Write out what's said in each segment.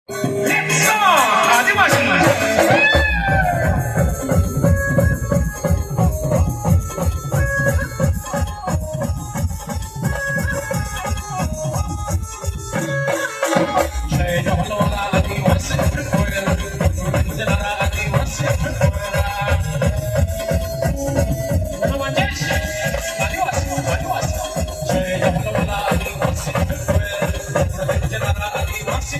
Let's go! आदिवासी जय जवाला आदिवासी मुझे लगा आदिवासी आदिवासी आदिवासी जय जवाला आदिवासी मुझे लगा आदिवासी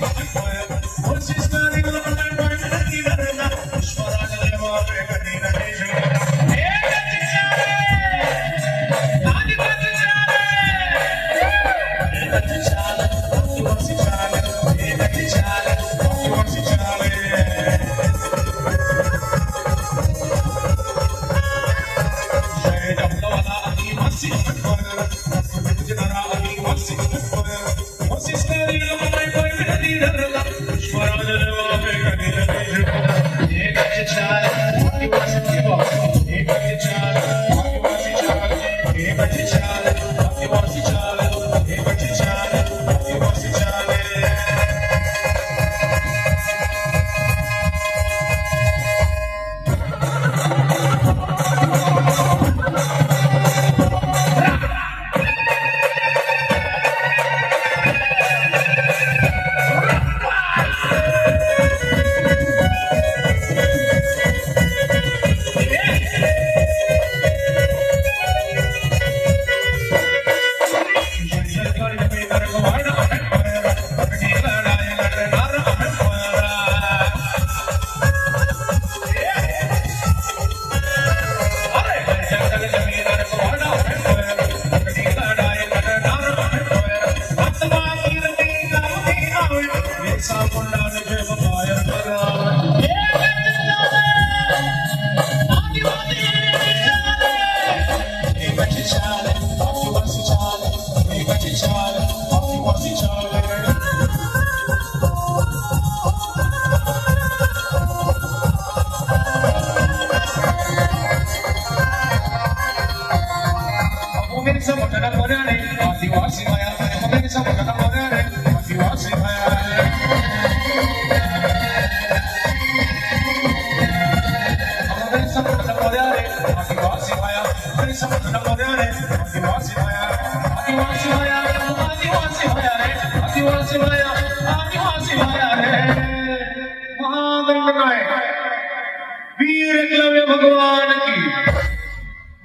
वीर एकलव्य भगवान की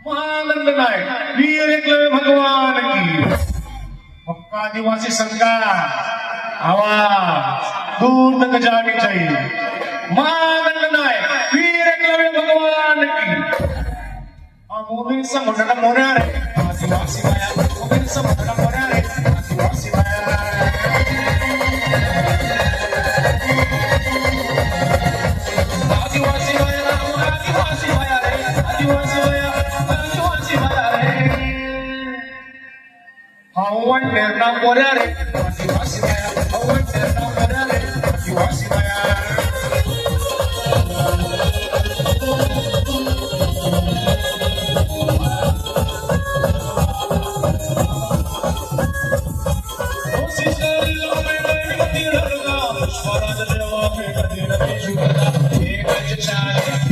महानंद नायक वीर एकलव्य भगवान की पक्का आदिवासी संघा आवाज दूर तक जानी चाहिए महानंद नायक वीर एकलव्य भगवान की मोदी समुद्र मोरा रे आदिवासी माया मोदी समुद्र मोरा रे आदिवासी माया आदिवासी माया आदिवासी माया रे आदिवासी माया आदिवासी माया रे हवन निर्णय मोरा रे आदिवासी माया हवन निर्णय मोरा रे आदिवासी माया Swara the Java, Pekadina, Pejugata, Ekachachari.